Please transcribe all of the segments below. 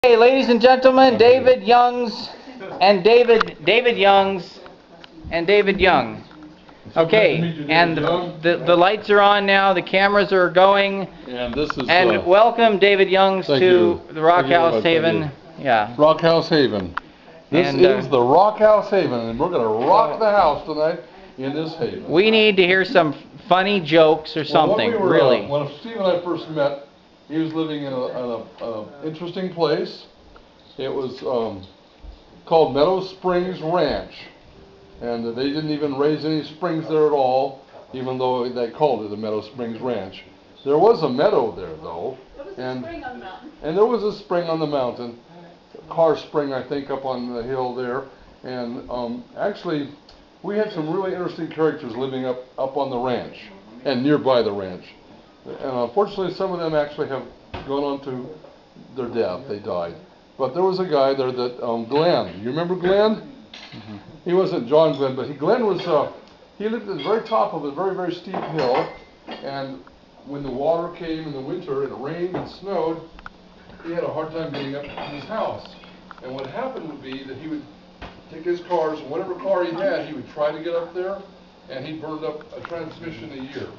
Hey, ladies and gentlemen, David Youngs and David Youngs and David Young. Okay, and the lights are on now, the cameras are going. And this is welcome David Youngs to the Rock House Haven. Yeah. Rock House Haven. This is the Rock House Haven, and we're going to rock the house tonight in this haven. We need to hear some funny jokes or something, really. When Steve and I first met, he was living in an interesting place. It was called Meadow Springs Ranch, and they didn't even raise any springs there at all, even though they called it the Meadow Springs Ranch. There was a meadow there, though, and there was a spring on the mountain, a car spring, I think, up on the hill there. And actually, we had some really interesting characters living up on the ranch and nearby the ranch. And unfortunately, some of them actually have gone on to their death. They died. But there was a guy there that, Glenn. You remember Glenn? Mm-hmm. He wasn't John Glenn, but Glenn was, he lived at the very top of a very, very steep hill. And when the water came in the winter and it rained and snowed, he had a hard time getting up to his house. And what happened would be that he would take his cars, and whatever car he had, he would try to get up there, and he burned up a transmission a year.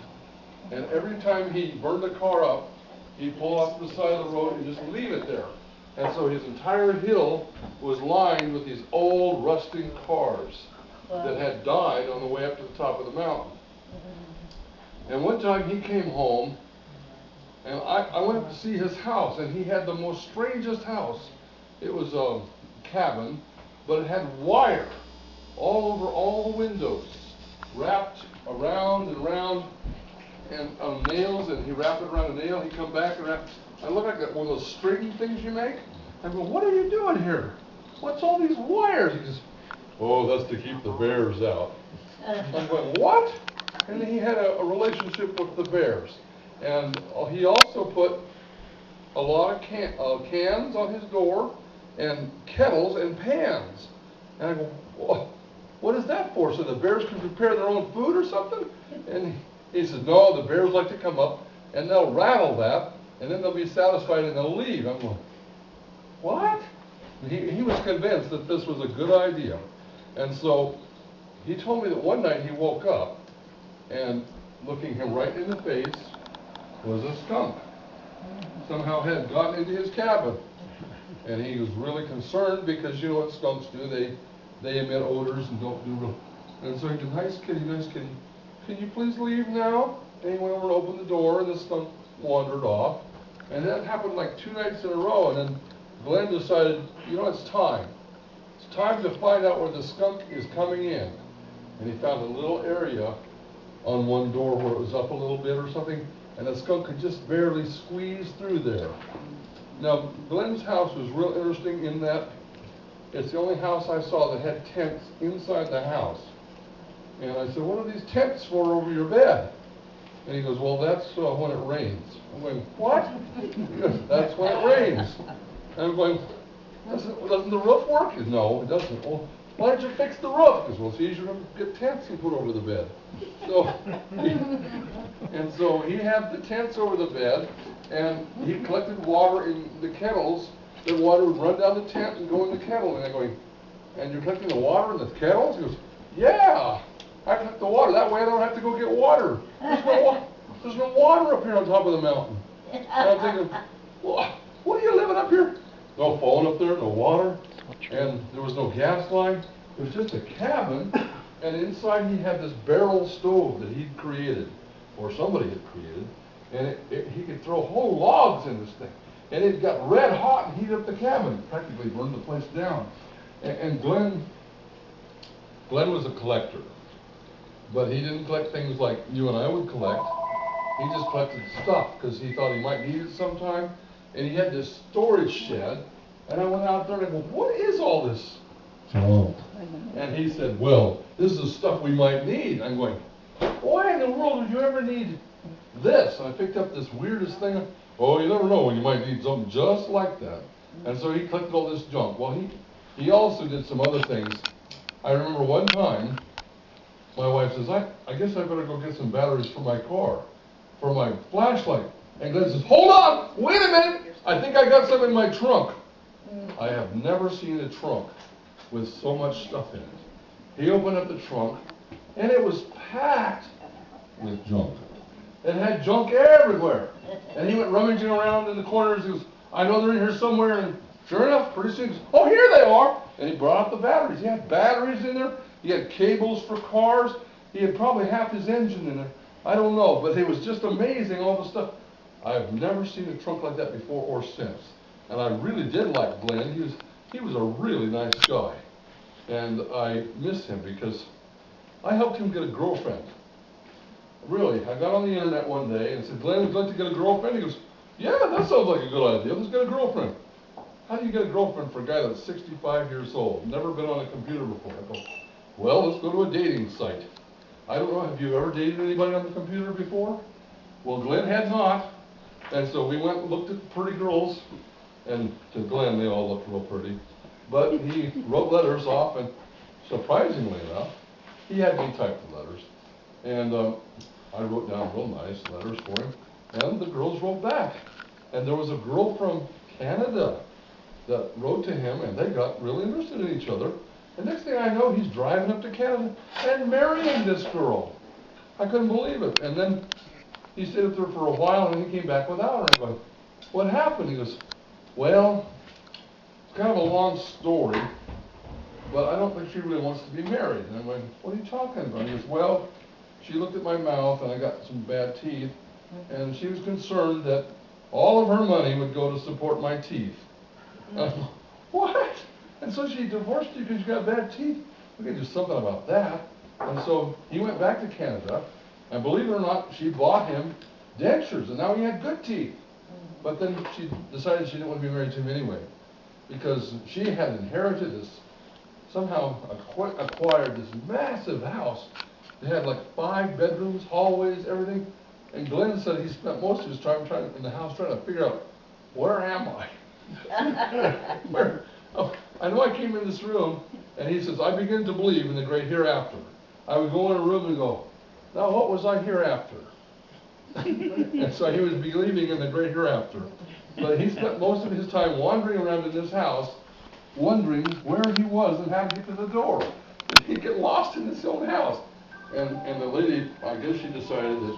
And every time he burned the car up, he'd pull off the side of the road and just leave it there. And so his entire hill was lined with these old rusting cars that had died on the way up to the top of the mountain. And one time he came home, and I went up to see his house, and he had the most strangest house. It was a cabin, but it had wire all over all the windows, wrapped around and around, and nails, and he wrapped it around a nail. He'd come back and wrap. I look like one of those string things you make. I go, what are you doing here? What's all these wires? He says, oh, that's to keep the bears out. I'm going, what? And he had a relationship with the bears. And he also put a lot of cans on his door, and kettles and pans. And I go, what is that for? So the bears can prepare their own food or something? And he says, no, the bears like to come up, and they'll rattle that, and then they'll be satisfied and they'll leave. I'm going, what? He was convinced that this was a good idea. And so he told me that one night he woke up, and looking him right in the face was a skunk. Somehow had gotten into his cabin. And he was really concerned because you know what skunks do. They emit odors and don't do real. And so he said, nice kitty, can you please leave now? And he went over and opened the door, and the skunk wandered off. And that happened like 2 nights in a row. And then Glenn decided, you know, it's time. It's time to find out where the skunk is coming in. And he found a little area on one door where it was up a little bit or something, and the skunk could just barely squeeze through there. Now, Glenn's house was real interesting in that it's the only house I saw that had tents inside the house. And I said, what are these tents for over your bed? And he goes, well, that's when it rains. I'm going, what? He goes, that's when it rains. And I'm going, doesn't the roof work? He goes, no, it doesn't. Well, why don't you fix the roof? He goes, well, it's easier to get tents and put over the bed. So he had the tents over the bed, and he collected water in the kettles. The water would run down the tent and go in the kettle. And I'm going, and you're collecting the water in the kettles? He goes, yeah, I collect the water. That way I don't have to go get water. There's no water up here on top of the mountain. And I'm thinking, well, what are you living up here? No phone up there, no water, and there was no gas line. It was just a cabin, and inside he had this barrel stove that he'd created, or somebody had created, and he could throw whole logs in this thing. And it got red hot and heated up the cabin, practically burned the place down. And Glenn was a collector, but he didn't collect things like you and I would collect. He just collected stuff because he thought he might need it sometime. And he had this storage shed, and I went out there and I go, what is all this? Oh. And he said, well, this is the stuff we might need. I'm going, why in the world would you ever need this? And I picked up this weirdest thing. Oh, you never know when you might need something just like that. And so he collected all this junk. Well, he also did some other things. I remember one time, my wife says, I guess I better go get some batteries for my car, for my flashlight. And Glenn says, hold on, wait a minute, I think I got some in my trunk. I have never seen a trunk with so much stuff in it. He opened up the trunk, and it was packed with junk. It had junk everywhere. And he went rummaging around in the corners. He goes, I know they're in here somewhere. And sure enough, pretty soon he goes, oh, here they are. And he brought out the batteries. He had batteries in there. He had cables for cars. He had probably half his engine in there. I don't know, but it was just amazing, all the stuff. I've never seen a trunk like that before or since. And I really did like Glenn. He was a really nice guy. And I miss him because I helped him get a girlfriend. Really, I got on the internet one day and said, Glenn, would you like to get a girlfriend? He goes, yeah, that sounds like a good idea. Let's get a girlfriend. How do you get a girlfriend for a guy that's 65 years old, never been on a computer before? I go, well, let's go to a dating site. I don't know, have you ever dated anybody on the computer before? Well, Glenn had not. And so we went and looked at pretty girls. And to Glenn, they all looked real pretty. But he wrote letters off, and surprisingly enough, he had me type the letters. And I wrote down real nice letters for him, and the girls wrote back. And there was a girl from Canada that wrote to him, and they got really interested in each other. And next thing I know, he's driving up to Canada and marrying this girl. I couldn't believe it. And then he stayed up there for a while, and he came back without her. I go, what happened? He goes, well, it's kind of a long story, but I don't think she really wants to be married. And I'm like, what are you talking about? He goes, well, she looked at my mouth, and I got some bad teeth, and she was concerned that all of her money would go to support my teeth. And I go, what? And so she divorced you because you got bad teeth? We can do something about that. And so he went back to Canada, and believe it or not, she bought him dentures, and now he had good teeth. But then she decided she didn't want to be married to him anyway, because she had inherited this, somehow acquired this massive house. It had like 5 bedrooms, hallways, everything. And Glenn said he spent most of his time in the house trying to figure out, where am I? I know I came in this room, and he says, I begin to believe in the great hereafter. I would go in a room and go, now what was I hereafter? And so he was believing in the great hereafter. But he spent most of his time wandering around in this house, wondering where he was and how to get to the door. He'd get lost in his own house. And the lady, I guess she decided that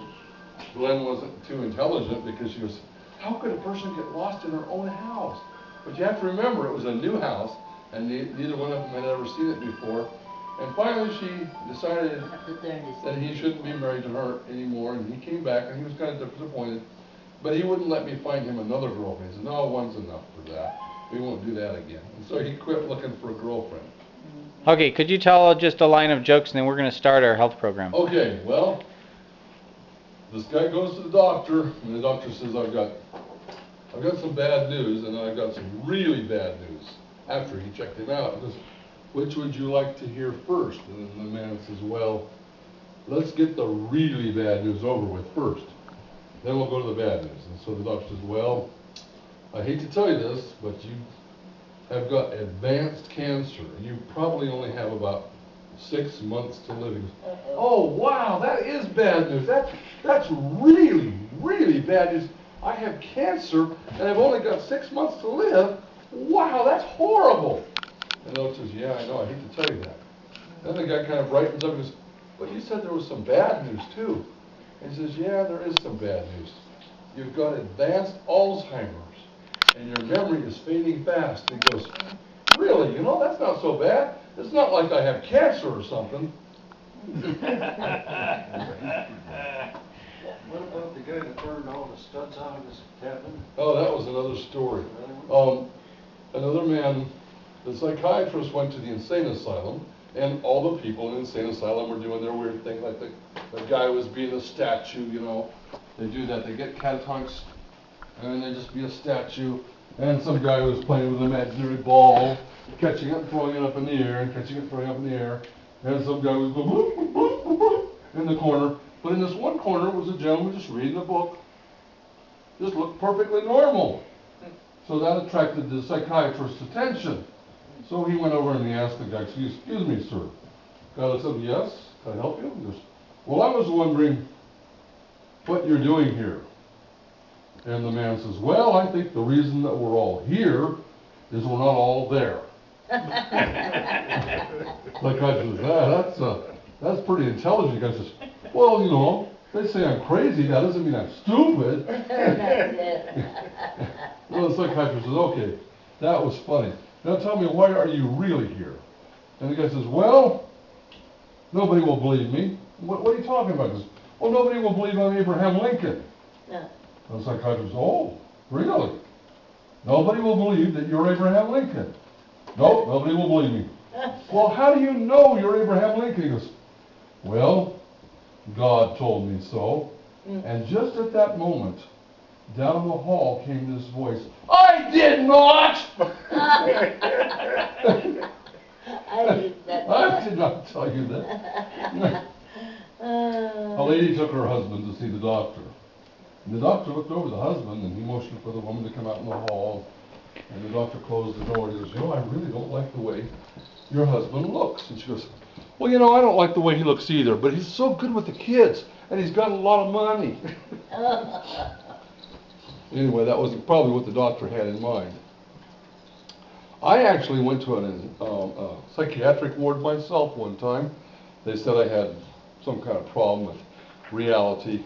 Glenn wasn't too intelligent, because she goes, how could a person get lost in their own house? But you have to remember, it was a new house, and neither one of them had ever seen it before. And finally she decided that he shouldn't be married to her anymore, and he came back, and he was kind of disappointed. But he wouldn't let me find him another girlfriend. He said, no, one's enough for that. We won't do that again. And so he quit looking for a girlfriend. Okay, could you tell just a line of jokes, and then we're going to start our health program. Okay, well, this guy goes to the doctor, and the doctor says, I've got some bad news, and I've got some really bad news. After he checked him out, he goes, which would you like to hear first? And the man says, well, let's get the really bad news over with first. Then we'll go to the bad news. And so the doctor says, well, I hate to tell you this, but you have got advanced cancer. You probably only have about 6 months to live. He goes, oh, wow, that is bad news. That's really, really bad news. I have cancer, and I've only got 6 months to live. Wow, that's horrible. And the doctor says, yeah, I know, I hate to tell you that. Then the guy kind of brightens up and goes, but you said there was some bad news too. And he says, yeah, there is some bad news. You've got advanced Alzheimer's, and your memory is fading fast. And he goes, really, you know, that's not so bad. It's not like I have cancer or something. What about the guy that burned all the studs out of his cabin? Oh, that was another story. Another man, the psychiatrist went to the insane asylum, and all the people in the insane asylum were doing their weird thing, like the guy was being a statue, you know. They do that, they get catatonics, and then they just be a statue, and some guy was playing with an imaginary ball, catching it and throwing it up in the air, and catching it and throwing it up in the air, and some guy was going bloop, bloop, bloop, bloop, bloop, in the corner. But in this one corner was a gentleman just reading a book, just looked perfectly normal. So that attracted the psychiatrist's attention. So he went over and he asked the guy, excuse me, sir. Guy said, yes, can I help you? He goes, well, I was wondering what you're doing here. And the man says, well, I think the reason that we're all here is we're not all there. Psychiatrist says, that's pretty intelligent. The guy says, well, you know, they say I'm crazy, that doesn't mean I'm stupid. Well, the psychiatrist says, okay, that was funny. Now tell me, why are you really here? And the guy says, well, nobody will believe me. What are you talking about? He says, well, nobody will believe I'm Abraham Lincoln. And the psychiatrist says, oh, really? Nobody will believe that you're Abraham Lincoln. No, nobody will believe me. Well, how do you know you're Abraham Lincoln? He goes, well, God told me so. And just at that moment, down the hall came this voice, I did not! I did not tell you that. A lady took her husband to see the doctor. And the doctor looked over the husband and he motioned for the woman to come out in the hall. And the doctor closed the door and he goes, you know, I really don't like the way your husband looks. And she goes, well, you know, I don't like the way he looks either, but he's so good with the kids and he's got a lot of money. Anyway, that was probably what the doctor had in mind. I actually went to a psychiatric ward myself one time. They said I had some kind of problem with reality.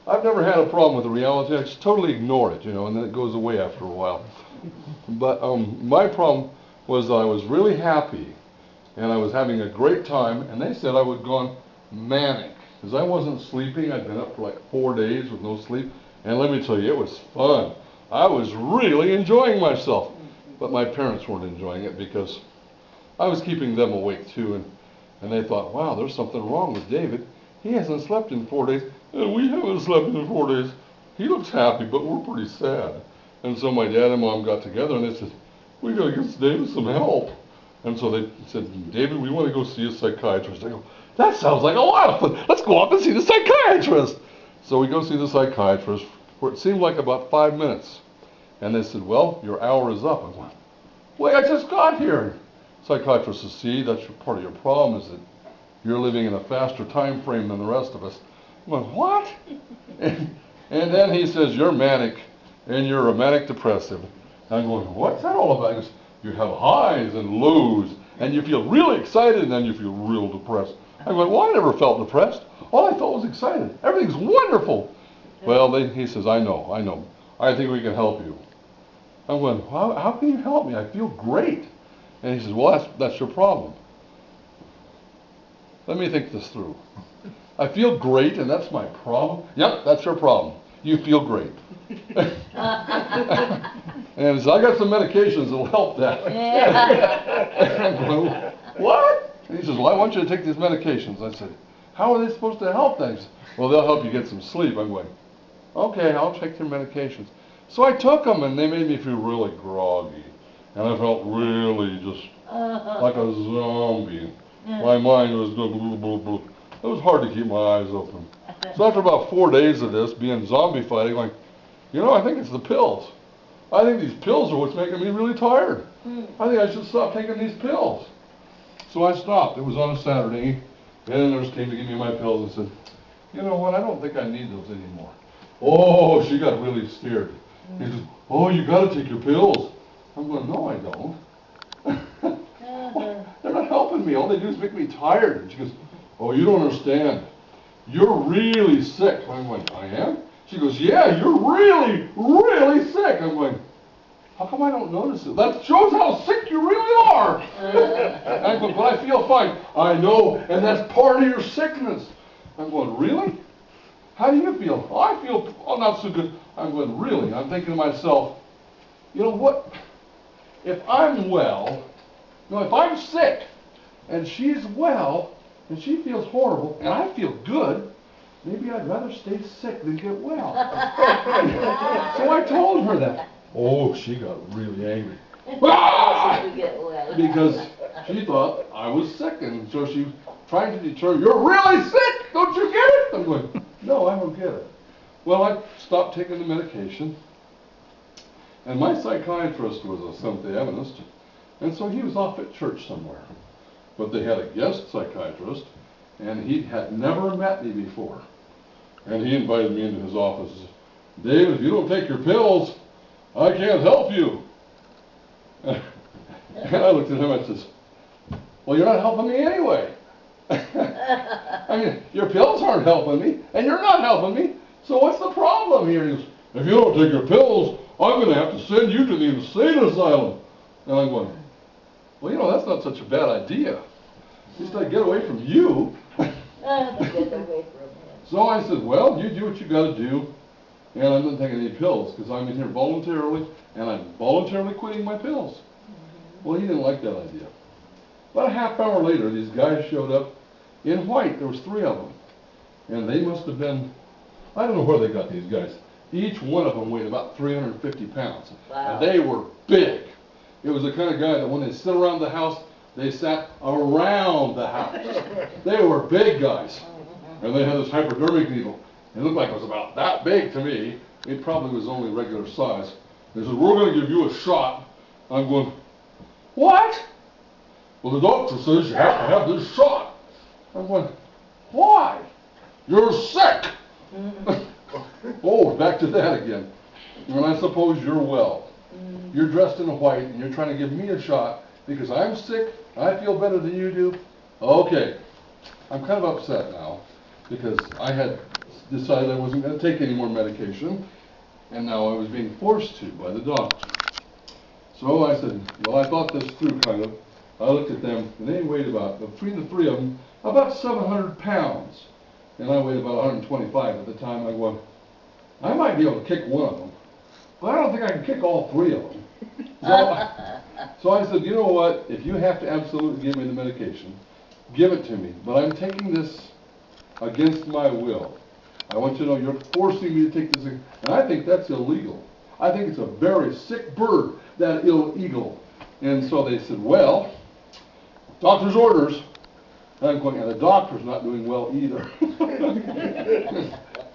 I've never had a problem with the reality. I just totally ignore it, you know, and then it goes away after a while. But my problem was I was really happy and I was having a great time, and they said I would gone manic because I wasn't sleeping. I'd been up for like 4 days with no sleep, and let me tell you, it was fun. I was really enjoying myself, but my parents weren't enjoying it because I was keeping them awake too, and they thought, wow, there's something wrong with David. He hasn't slept in 4 days, and we haven't slept in 4 days. He looks happy, but we're pretty sad. And so my dad and mom got together and they said, we gotta get David some help. And so they said, David, we want to go see a psychiatrist. I go, that sounds like a lot of fun. Let's go up and see the psychiatrist. So we go see the psychiatrist for it seemed like about 5 minutes. And they said, well, your hour is up. I went, wait, I just got here. Psychiatrist says, see, that's part of your problem is that you're living in a faster time frame than the rest of us. I went, what? And then he says, you're manic, and you're a manic depressive. I'm going, what's that all about? He goes, you have highs and lows, and you feel really excited, and then you feel real depressed. I went, well, I never felt depressed. All I felt was excited. Everything's wonderful. Well, he says, I know. I think we can help you. I'm going, how can you help me? I feel great. And he says, well, that's your problem. Let me think this through. I feel great, and that's my problem? Yep, that's your problem. You feel great. And he says, I got some medications that will help that. And I'm going, what? And he says, well, I want you to take these medications. I said, how are they supposed to help that? He says, well, they'll help you get some sleep. I'm going, okay, I'll take your medications. So I took them, and they made me feel really groggy. And I felt really just like a zombie. My mind was going blah, blah, blah. It was hard to keep my eyes open. So after about 4 days of this, being zombified, I'm going, you know, I think it's the pills. I think these pills are what's making me really tired. I think I should stop taking these pills. So I stopped. It was on a Saturday. And the nurse came to give me my pills and said, you know what, I don't think I need those anymore. Oh, she got really scared. He says, oh, you got to take your pills. I'm going, no, I don't. They're not helping me. All they do is make me tired. And she goes, oh, you don't understand. You're really sick. I'm going, I am? She goes, yeah, you're really, really sick. I'm going, how come I don't notice it? That shows how sick you really are. And I'm going, but I feel fine. I know, and that's part of your sickness. I'm going, really? How do you feel? Oh, I feel not so good. I'm going, really? I'm thinking to myself, you know what? If I'm well, if I'm sick, and she's well, and she feels horrible, and I feel good, maybe I'd rather stay sick than get well. So I told her that. Oh, she got really angry. Because she thought I was sick, and so she was trying to determine, you're really sick, don't you get it? I'm going, no, I don't get it. Well, I stopped taking the medication, and my psychiatrist was a Seventh-day Adventist, and so he was off at church somewhere. But they had a guest psychiatrist, and he had never met me before. And he invited me into his office. David, if you don't take your pills, I can't help you. And I looked at him and I says, well, you're not helping me anyway. I mean, your pills aren't helping me, and you're not helping me, so what's the problem here? He goes, if you don't take your pills, I'm going to have to send you to the insane asylum. And I'm going, well, you know, that's not such a bad idea. At least I get away from you. So I said, well, you do what you got to do, and I'm not taking any pills, because I'm in here voluntarily, and I'm voluntarily quitting my pills. Well, he didn't like that idea. About a half hour later, these guys showed up in white. There was 3 of them. And they must have been, I don't know where they got these guys. Each one of them weighed about 350 pounds. Wow. And they were big. It was the kind of guy that when they sit around the house, they sat around the house. They were big guys. And they had this hypodermic needle. It looked like it was about that big to me. It probably was only regular size. They said, we're going to give you a shot. I'm going, what? Well, the doctor says you have to have this shot. I'm going, why? You're sick. Oh, back to that again. And I suppose you're well. You're dressed in white and you're trying to give me a shot because I'm sick, I feel better than you do. Okay. I'm kind of upset now because I had decided I wasn't going to take any more medication, and now I was being forced to by the doctor. So I said, well, I thought this through kind of. I looked at them, and they weighed about, between the 3 of them, about 700 pounds. And I weighed about 125 at the time. I went, I might be able to kick one of them, but I don't think I can kick all 3 of them. So I said, you know what, if you have to absolutely give me the medication, give it to me. But I'm taking this against my will. I want you to know you're forcing me to take this, and I think that's illegal. I think it's a very sick bird, that illegal. And so they said, well, doctor's orders. And I'm going, and the doctor's not doing well either.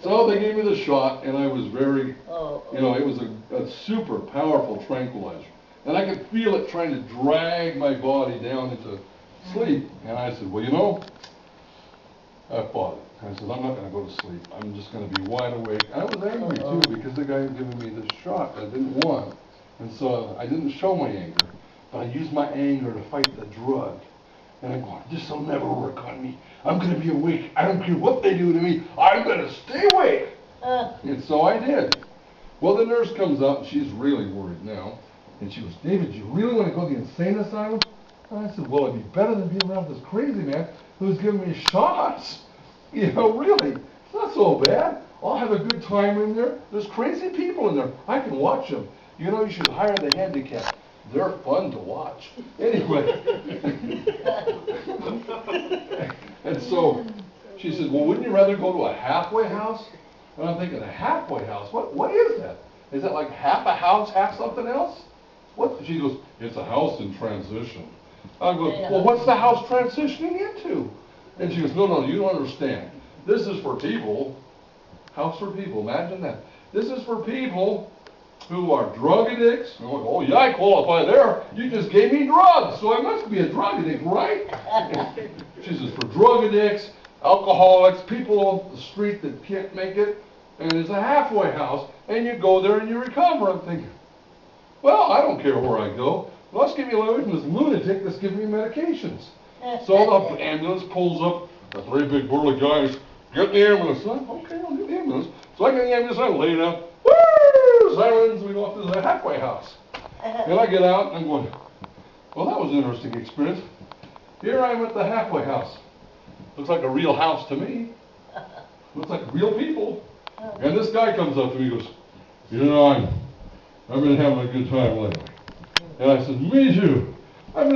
So they gave me the shot, and I was very, you know, it was a super powerful tranquilizer. And I could feel it trying to drag my body down into sleep. And I said, well, you know, I fought it. I said, I'm not going to go to sleep. I'm just going to be wide awake. I was angry, too, because the guy had given me this shot I didn't want. And so I didn't show my anger, but I used my anger to fight the drug. And I'm going, this will never work on me. I'm going to be awake. I don't care what they do to me. I'm going to stay awake. And so I did. Well, the nurse comes up, and she's really worried now. And she goes, David, do you really want to go to the insane asylum? And I said, well, it'd be better than being around this crazy man who's giving me shots. You know, really, it's not so bad. I'll have a good time in there. There's crazy people in there. I can watch them. You know, you should hire the handicapped. They're fun to watch. Anyway. And so she said, well, wouldn't you rather go to a halfway house? And I'm thinking, a halfway house? What is that? Is that like half a house, half something else? What? She goes, it's a house in transition. I go, well, what's the house transitioning into? And she goes, no, you don't understand. This is for people, house for people, imagine that. This is for people who are drug addicts. And I'm like, oh yeah, I qualify there. You just gave me drugs, so I must be a drug addict, right? She says, for drug addicts, alcoholics, people on the street that can't make it, and it's a halfway house, and you go there and you recover. I'm thinking, well, I don't care where I go. Let's get me away from this lunatic that's giving me medications. So the ambulance pulls up, the 3 big burly guys, get in the ambulance. So I'm, okay, I'll get the ambulance. So I get in the ambulance, I lay down, woo, sirens, we go off to the halfway house. And I get out, and I'm going, well, that was an interesting experience. Here I am at the halfway house. Looks like a real house to me. Looks like real people. And this guy comes up to me and goes, you know, I've been having a good time lately. And I said, me too. I've been